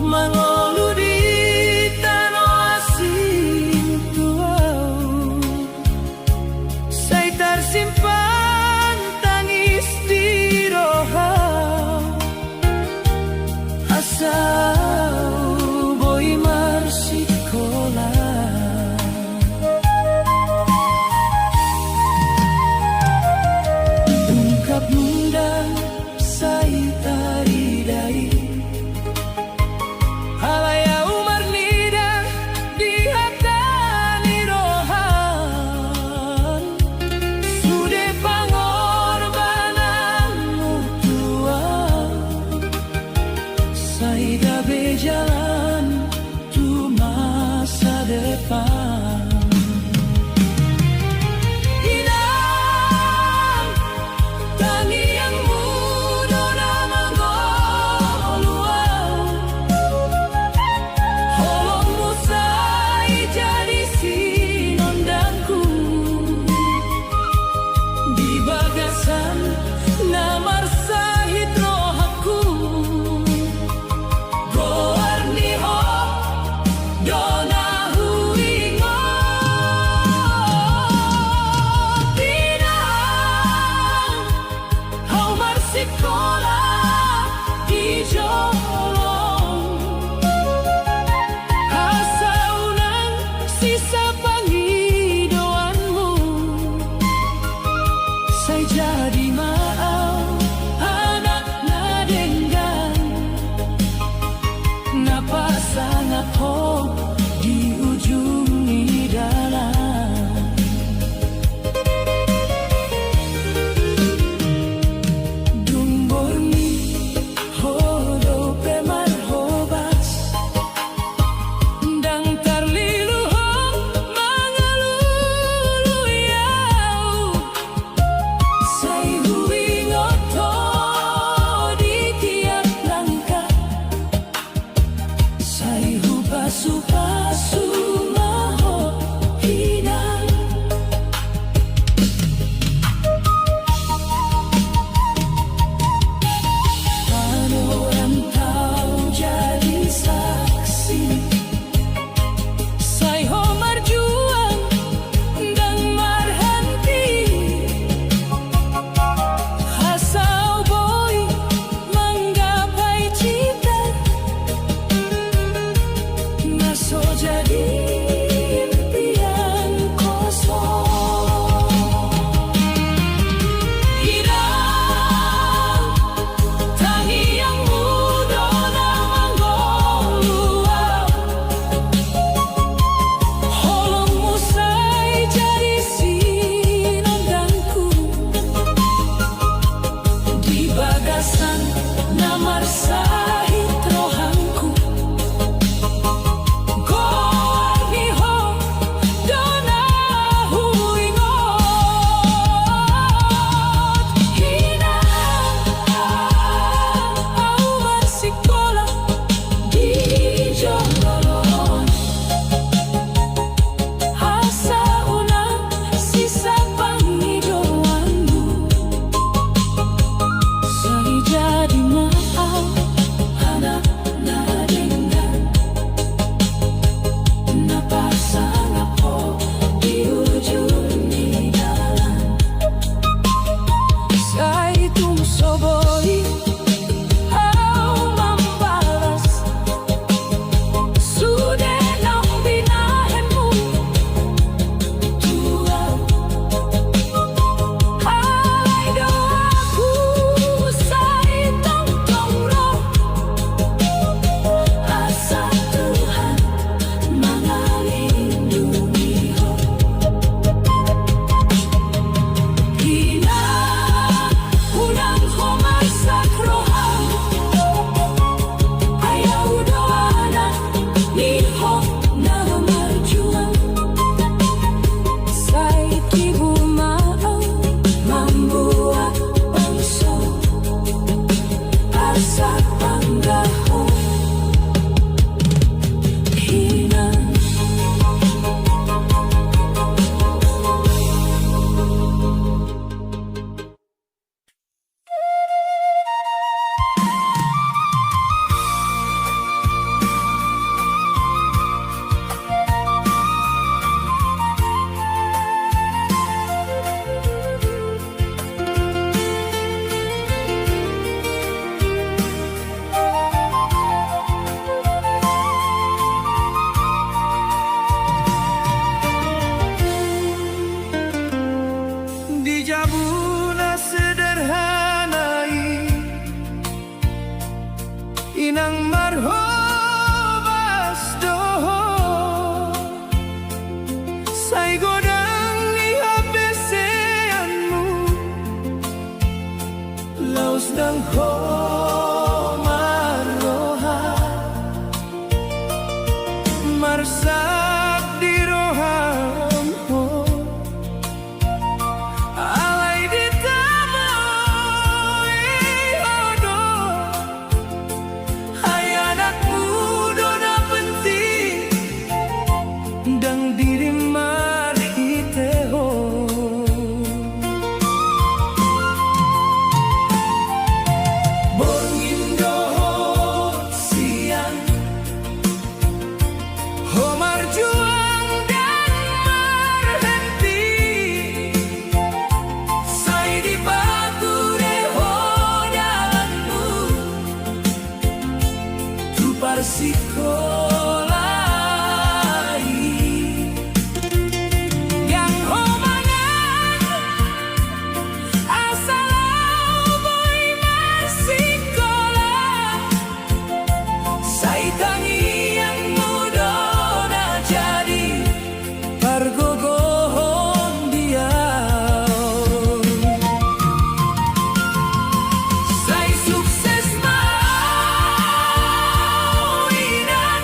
mangolu di tanah asing tuau, saya tersimpan tangis di roha asal boy marsikola. Ungkap munda saya taridai halaya umar nida di hatani rohan sude pangorbanan mutua saya berjalan tu masa depan. Namar sahid rohaku goar ni ho dona huingo inang marhobas doho say godang ihabeseanmu laos ng ho maroha marsak di roham ho alay di tamo odo ay anak mudo na penting dang diri marhiteho Borngindo siang Homar juang dan marhenti say di batu reho dalanmu tu parsikolai yang homangan asalau boy marsikola say tangi yang muda na jadi pargogohon dia say sukses mau inan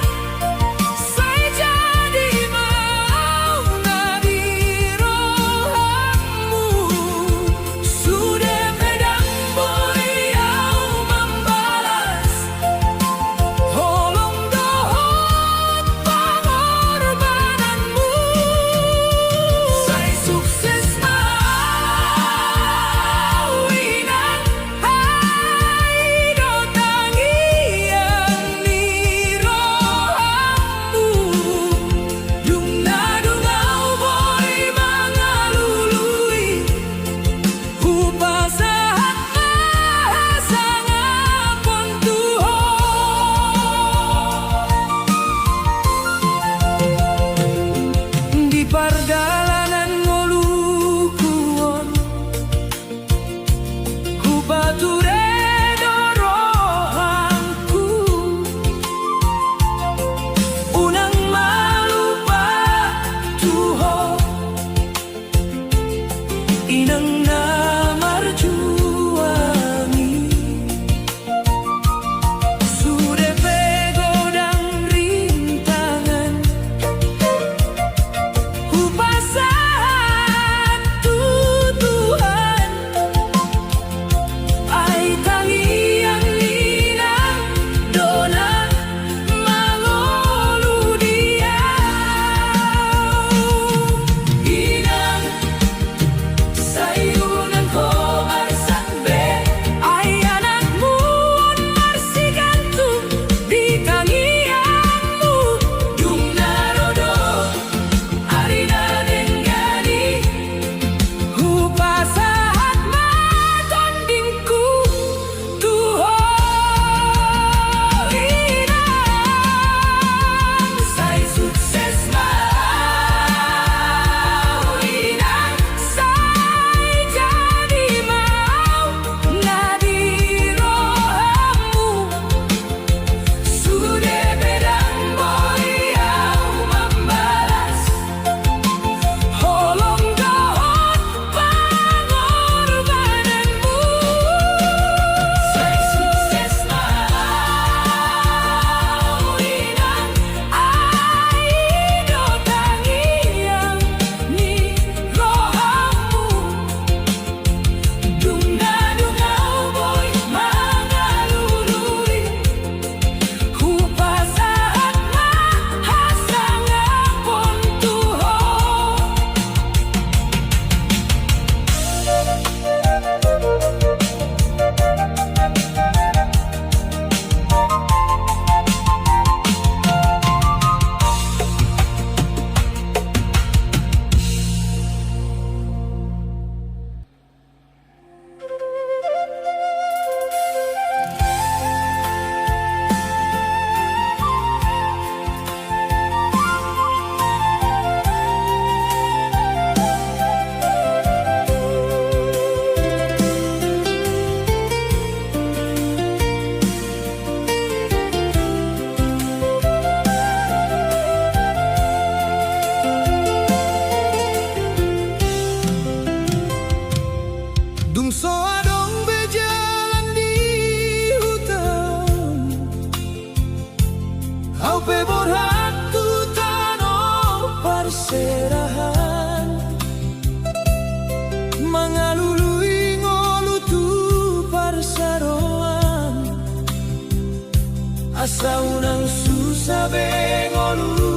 peborhat tu tano parserahan mangalului ngolu tu parsaroan asa unang susah bengolu